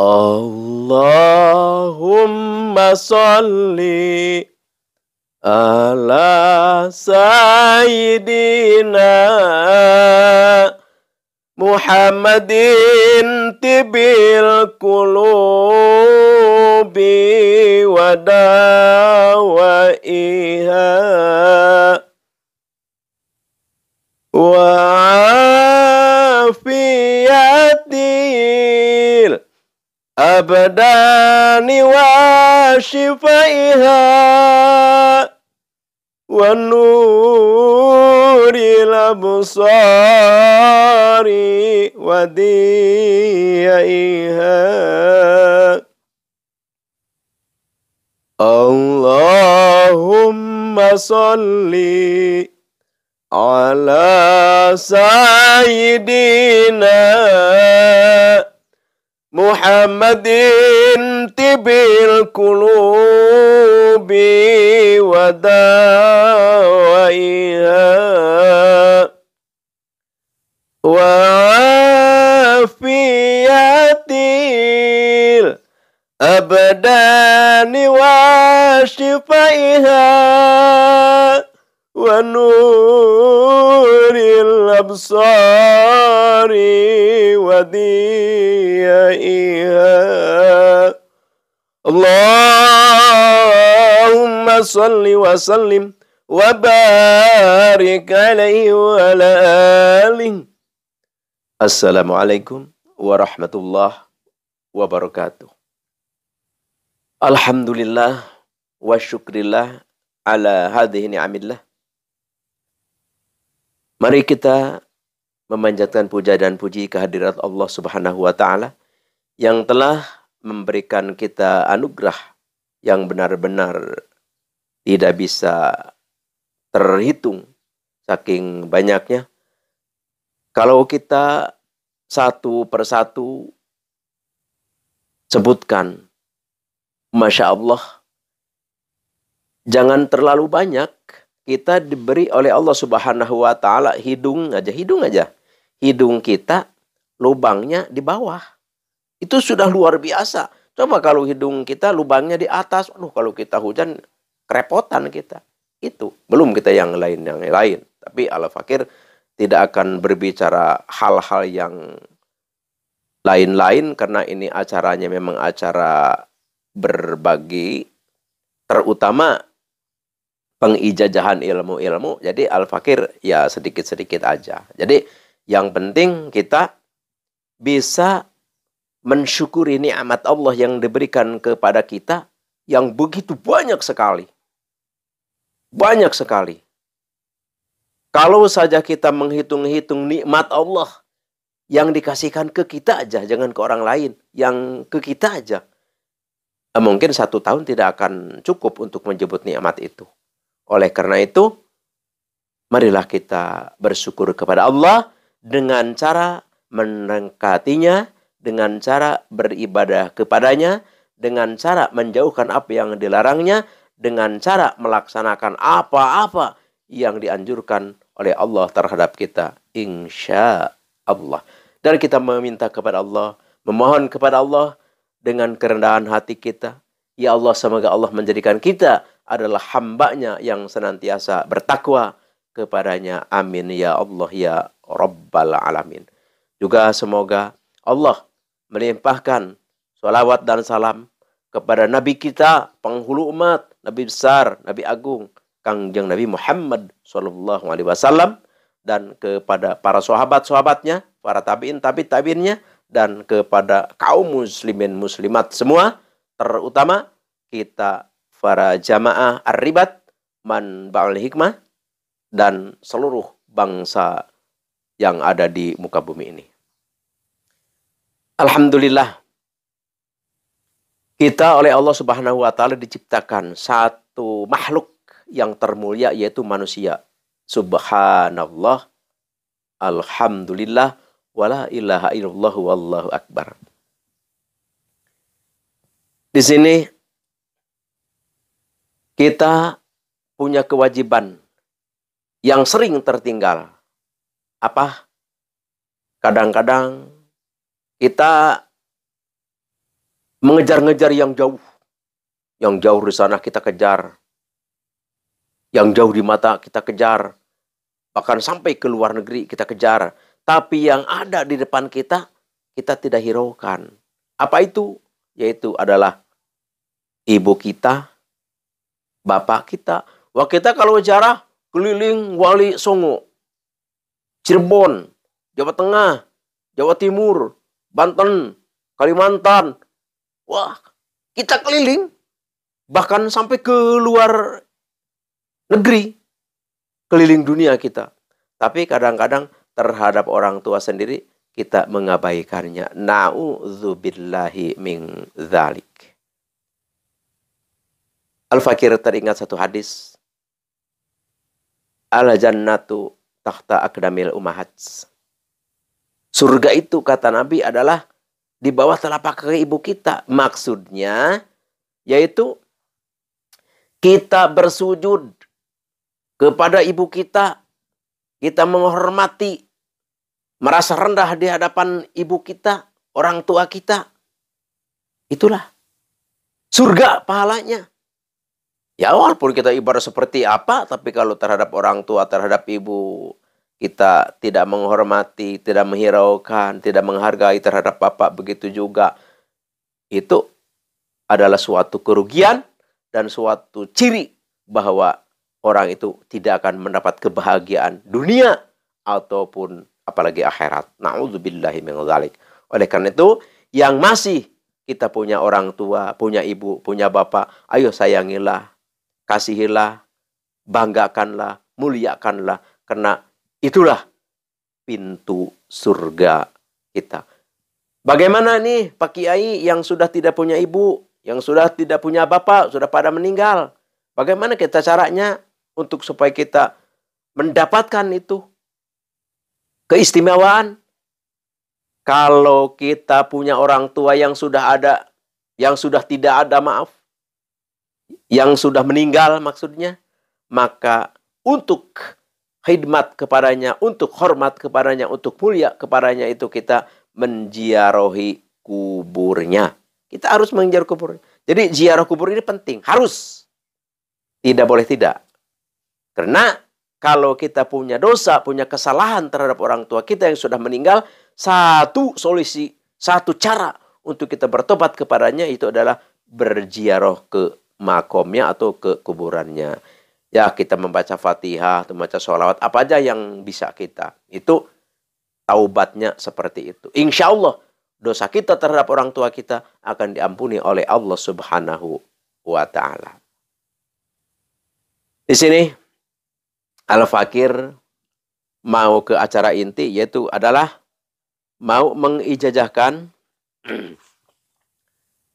Allahumma sholli ala sayyidina Muhammadin tibil qulubi wa dawaiha wa afiyatil abdani wa shifaiha wa nuril absari wa diyaiha. Allahumma sholli ala sayyidina Muhammadin tibil qulubi wa dawaiha wa afiyatil abdani wa shifaiha wa nuril absari wa diyaiha. Allahumma salli wa sallim wa barik alaihi wa ala alihi. Assalamualaikum warahmatullahi wabarakatuh. Alhamdulillah wa syukrillah ala hadhihi ni'amillah. Mari kita memanjatkan puja dan puji kehadirat Allah Subhanahu wa taala yang telah memberikan kita anugerah yang benar-benar tidak bisa terhitung saking banyaknya. Kalau kita satu persatu sebutkan, Masya Allah, jangan terlalu banyak. Kita diberi oleh Allah Subhanahu wa taala hidung aja. Hidung kita lubangnya di bawah. Itu sudah luar biasa. Coba kalau hidung kita lubangnya di atas, kalau kita hujan kerepotan kita. Itu belum kita yang lain. Tapi Al-Fakir tidak akan berbicara hal-hal yang lain-lain karena ini acaranya memang acara berbagi, terutama pengijazahan ilmu-ilmu. Jadi Al-Fakir ya sedikit-sedikit aja. Jadi yang penting kita bisa mensyukuri nikmat Allah yang diberikan kepada kita yang begitu banyak sekali. Banyak sekali. Kalau saja kita menghitung-hitung nikmat Allah yang dikasihkan ke kita aja, jangan ke orang lain, yang ke kita aja, mungkin 1 tahun tidak akan cukup untuk menyebut nikmat itu. Oleh karena itu, marilah kita bersyukur kepada Allah dengan cara mendekatinya, dengan cara beribadah kepadanya, dengan cara menjauhkan apa yang dilarangnya, dengan cara melaksanakan apa-apa yang dianjurkan oleh Allah terhadap kita. Insya Allah. Dan kita meminta kepada Allah, memohon kepada Allah dengan kerendahan hati kita. Ya Allah, semoga Allah menjadikan kita adalah hambanya yang senantiasa bertakwa kepadanya. Amin ya Allah ya Rabbal Alamin. Juga semoga Allah melimpahkan salawat dan salam kepada Nabi kita, penghulu umat, Nabi besar, Nabi agung, Kangjeng Nabi Muhammad SAW, dan kepada para sahabat-sahabatnya, para tabi'in-tabi'innya, dan kepada kaum muslimin muslimat semua, terutama kita para jamaah ar-ribat man ba'al hikmah dan seluruh bangsa yang ada di muka bumi ini. Alhamdulillah, kita oleh Allah Subhanahu wa taala diciptakan satu makhluk yang termulia, yaitu manusia. Subhanallah, alhamdulillah, wala ilaha illallah, wallahu akbar. Di sini kita punya kewajiban yang sering tertinggal. Apa? Kadang-kadang kita mengejar-ngejar yang jauh. Yang jauh di sana kita kejar. Yang jauh di mata kita kejar. Bahkan sampai ke luar negeri kita kejar. Tapi yang ada di depan kita, kita tidak hiraukan. Apa itu? Yaitu adalah ibu kita, bapak kita. Wah, kita kalau bicara keliling Wali Songo, Cirebon, Jawa Tengah, Jawa Timur, Banten, Kalimantan. Wah, kita keliling. Bahkan sampai ke luar negeri. Keliling dunia kita. Tapi kadang-kadang terhadap orang tua sendiri, kita mengabaikannya. Na'udzubillahi min dzalik. Al-Fakir teringat satu hadis. Al-jannatu tahta aqdamil ummahat. Surga itu, kata Nabi, adalah di bawah telapak kaki ibu kita. Maksudnya, yaitu kita bersujud kepada ibu kita. Kita menghormati, merasa rendah di hadapan ibu kita, orang tua kita. Itulah surga pahalanya. Ya, walaupun kita ibarat seperti apa, tapi kalau terhadap orang tua, terhadap ibu, kita tidak menghormati, tidak menghiraukan, tidak menghargai terhadap bapak, begitu juga. Itu adalah suatu kerugian dan suatu ciri bahwa orang itu tidak akan mendapat kebahagiaan dunia ataupun apalagi akhirat. Na'udzubillahi min dzalik. Oleh karena itu, yang masih kita punya orang tua, punya ibu, punya bapak, ayo sayangilah, kasihilah, banggakanlah, muliakanlah, karena itulah pintu surga kita. Bagaimana nih Pak Kiai yang sudah tidak punya ibu, yang sudah tidak punya bapak, sudah pada meninggal? Bagaimana kita caranya untuk supaya kita mendapatkan itu keistimewaan? Kalau kita punya orang tua yang sudah ada, yang sudah tidak ada, maaf, yang sudah meninggal maksudnya, maka untuk khidmat kepadanya, untuk hormat kepadanya, untuk mulia kepadanya, itu kita menziarahi kuburnya. Kita harus menziarah kubur. Jadi ziarah kubur ini penting, harus. Tidak boleh tidak. Karena kalau kita punya dosa, punya kesalahan terhadap orang tua kita yang sudah meninggal, satu solusi, satu cara untuk kita bertobat kepadanya itu adalah berziarah ke makomnya atau ke kuburannya. Ya, kita membaca Fatihah, membaca sholawat, apa aja yang bisa kita. Itu taubatnya seperti itu. Insya Allah dosa kita terhadap orang tua kita akan diampuni oleh Allah Subhanahu wa Ta'ala. Di sini Al-Fakir mau ke acara inti, yaitu adalah mau mengijazahkan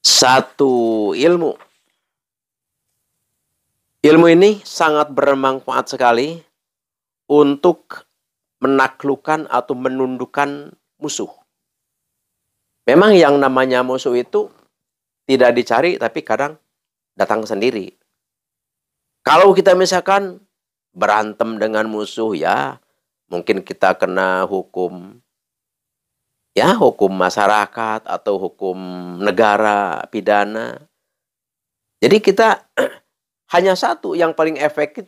satu ilmu. Ilmu ini sangat bermanfaat sekali untuk menaklukkan atau menundukkan musuh. Memang yang namanya musuh itu tidak dicari, tapi kadang datang sendiri. Kalau kita misalkan berantem dengan musuh, ya mungkin kita kena hukum, ya hukum masyarakat atau hukum negara, pidana. Jadi kita hanya satu yang paling efektif,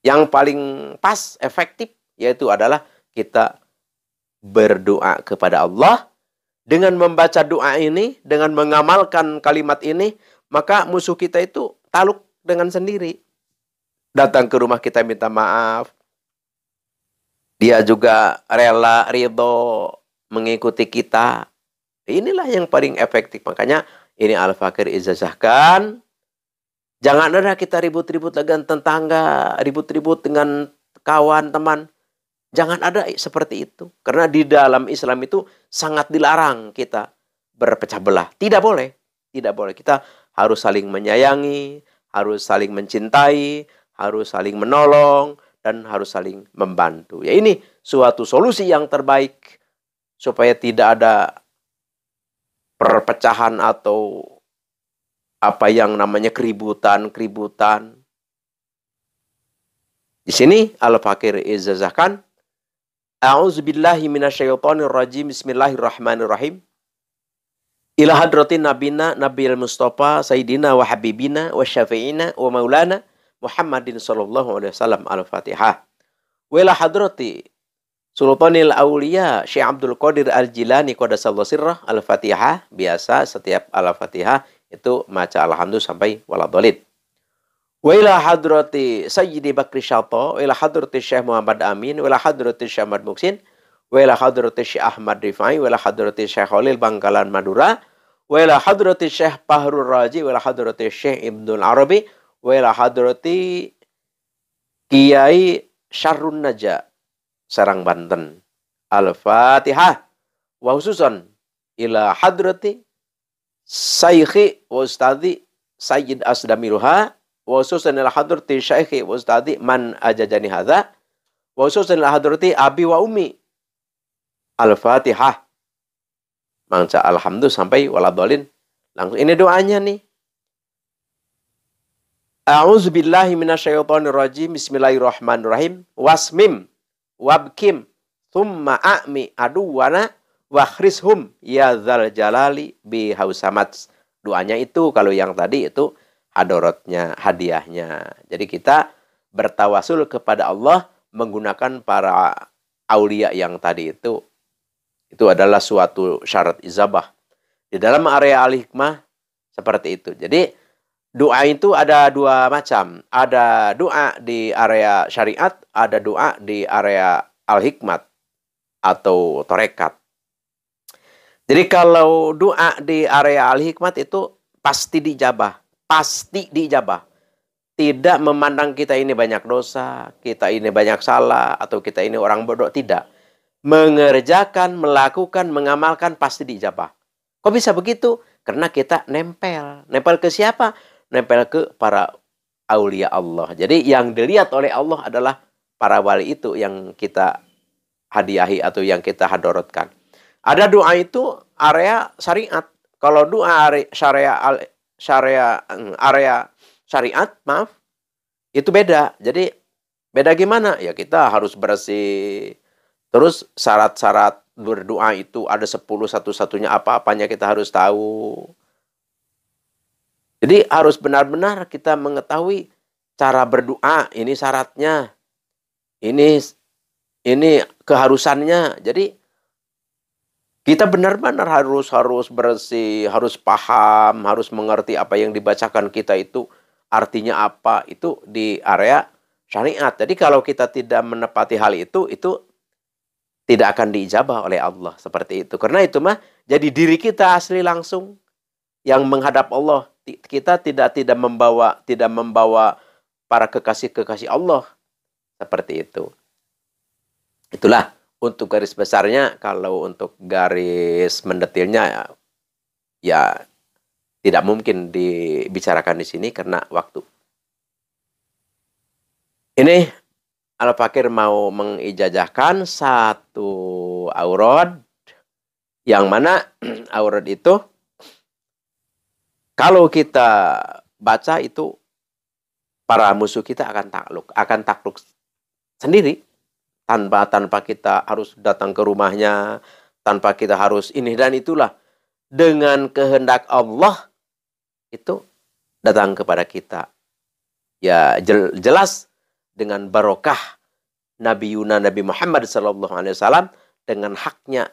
yang paling pas, efektif, yaitu adalah kita berdoa kepada Allah. Dengan membaca doa ini, dengan mengamalkan kalimat ini, maka musuh kita itu taluk dengan sendiri. Datang ke rumah kita minta maaf. Dia juga rela, ridho, mengikuti kita. Inilah yang paling efektif. Makanya ini Al-Fakir ijazahkan. Jangan ada kita ribut-ribut dengan tetangga, ribut-ribut dengan kawan, teman. Jangan ada seperti itu. Karena di dalam Islam itu sangat dilarang kita berpecah belah. Tidak boleh. Tidak boleh. Kita harus saling menyayangi, harus saling mencintai, harus saling menolong, dan harus saling membantu. Ya, ini suatu solusi yang terbaik supaya tidak ada perpecahan atau apa yang namanya keributan. Di sini Al-Fakir ijazahkan, A'udzubillahi minasyaitonirrajim. Bismillahirrahmanirrahim. ila hadratin nabina nabil mustafa sayyidina wa habibina wa syafi'ina wa maulana Muhammadin sallallahu alaihi wasallam. Al-Fatihah. Wa ila hadrati Sultanil Aulia Syekh Abdul Qadir Al-Jilani qaddasallahu sirrah. Al-Fatihah. Biasa setiap Al-Fatihah itu maca alhamdulillah sampai waladhdallin. Wa ila hadrati Sayyidi Bakri Syato, wa ila hadrati Syekh Muhammad Amin, wa ila hadrati Syekh Ahmad Muksin, wa ila hadrati Syekh Ahmad Rifai, wa ila hadrati Syekh Khalil Bangkalan Madura, wa ila hadrati Syekh Bahrul Raji, wa ila hadrati Syekh Ibnul Arabi, wa ila hadrati Kiai Syarrun Naja Serang Banten. Al-Fatihah. Wa khususan ila hadrati Sayyikhi wa Ustadhi Sayyid Asdamiruha, wa khususan ila hadrati Syaikhi wa Ustadhi man ajajani hadza, wa khususan ila hadrati abi wa ummi. Al-Fatihah. Mangsa alhamdulillah sampai waladhdallin. Langsung ini doanya nih. A'udzubillahi minasyaitonirrajim. Bismillahirrahmanirrahim. Wasmim wabkim thumma a'mi aduwana wakhrishum ya dzal jalali bihausamats. Doanya itu kalau yang tadi itu hadorotnya, hadiahnya. Jadi kita bertawasul kepada Allah menggunakan para aulia yang tadi itu. Itu adalah suatu syarat izabah. Di dalam area al-hikmah seperti itu. Jadi doa itu ada dua macam. Ada doa di area syariat, ada doa di area al-hikmat atau torekat. Jadi kalau doa di area al-hikmat itu pasti dijabah. Pasti dijabah. Tidak memandang kita ini banyak dosa, kita ini banyak salah, atau kita ini orang bodoh. Tidak. Mengerjakan, melakukan, mengamalkan pasti dijabah. Kok bisa begitu? Karena kita nempel. Nempel ke siapa? Nempel ke para aulia Allah. Jadi yang dilihat oleh Allah adalah para wali itu yang kita hadiahi atau yang kita hadorotkan. Ada doa itu area syariat. Kalau doa area syariat, maaf, itu beda. Jadi beda gimana? Ya kita harus bersih. Terus syarat-syarat berdoa itu ada 10 satu-satunya apa-apanya kita harus tahu. Jadi harus benar-benar kita mengetahui cara berdoa, ini syaratnya. Ini keharusannya. Jadi kita benar-benar harus bersih, harus paham, harus mengerti apa yang dibacakan kita itu artinya apa, itu di area syariat. Jadi kalau kita tidak menepati hal itu tidak akan diijabah oleh Allah seperti itu. Karena itu mah jadi diri kita asli langsung yang menghadap Allah. Kita tidak membawa para kekasih-kekasih Allah seperti itu. Itulah untuk garis besarnya. Kalau untuk garis mendetilnya ya tidak mungkin dibicarakan di sini karena waktu. Ini Al-Fakir mau mengijazahkan satu aurad yang mana aurad itu kalau kita baca itu para musuh kita akan takluk sendiri tanpa kita harus datang ke rumahnya, tanpa kita harus ini dan itulah. Dengan kehendak Allah itu datang kepada kita. Ya jelas dengan barokah Nabi Muhammad SAW dengan haknya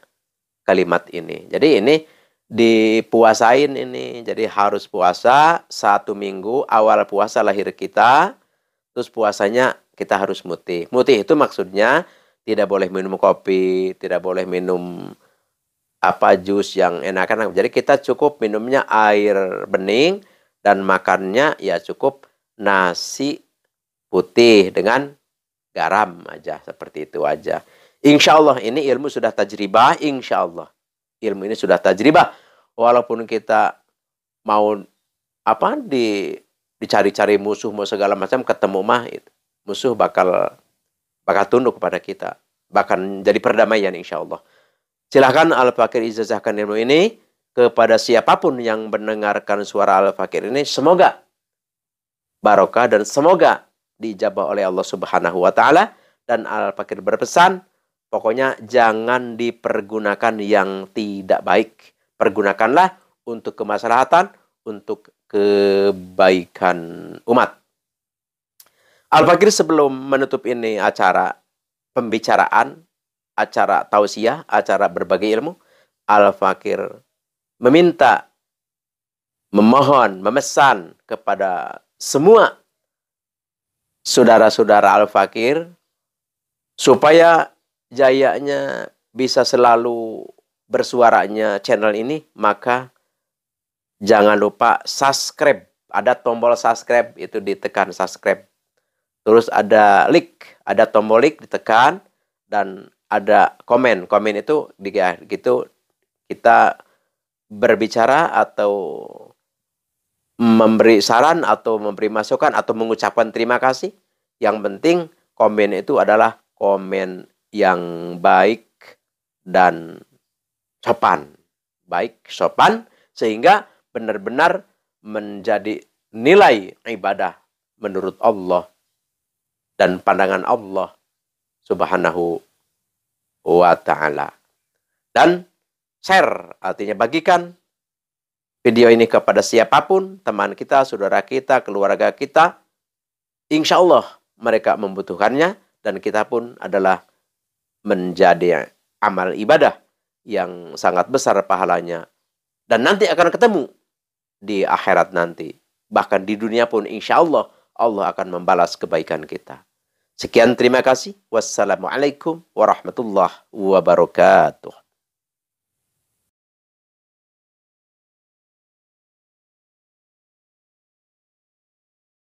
kalimat ini. Jadi ini dipuasain ini. Jadi harus puasa 1 minggu awal puasa lahir kita. Terus puasanya kita harus mutih. Mutih itu maksudnya tidak boleh minum kopi, tidak boleh minum jus yang enak-enak. Jadi kita cukup minumnya air bening dan makannya ya cukup nasi putih dengan garam aja, seperti itu aja. Insya Allah ini ilmu sudah tajribah, insya Allah ilmu ini sudah tajribah. Walaupun kita mau dicari-cari musuh mau segala macam, ketemu mah musuh bakal tunduk kepada kita, bahkan jadi perdamaian insya Allah. Silahkan Al-Fakir ijazahkan ilmu ini kepada siapapun yang mendengarkan suara Al-Fakir ini. Semoga barokah dan semoga diijabah oleh Allah Subhanahu wa taala. Dan Al-Fakir berpesan, pokoknya jangan dipergunakan yang tidak baik. Pergunakanlah untuk kemaslahatan, untuk kebaikan umat. Al-Fakir sebelum menutup ini acara pembicaraan, acara tausiah, acara berbagi ilmu, Al-Fakir meminta, memohon, memesan kepada semua saudara-saudara Al-Fakir supaya jayanya bisa selalu bersuaranya channel ini, maka jangan lupa subscribe. Ada tombol subscribe, itu ditekan subscribe. Terus ada like, ada tombol like ditekan, dan ada komen. Komen itu gitu kita berbicara atau memberi saran atau memberi masukan atau mengucapkan terima kasih. Yang penting komen itu adalah komen yang baik dan sopan. Baik, sopan, sehingga benar-benar menjadi nilai ibadah menurut Allah dan pandangan Allah Subhanahu wa ta'ala. Dan share, artinya bagikan video ini kepada siapapun, teman kita, saudara kita, keluarga kita. Insya Allah mereka membutuhkannya, dan kita pun adalah menjadi amal ibadah yang sangat besar pahalanya. Dan nanti akan ketemu di akhirat nanti. Bahkan di dunia pun insya Allah, Allah akan membalas kebaikan kita. Sekian, terima kasih. Wassalamualaikum warahmatullahi wabarakatuh.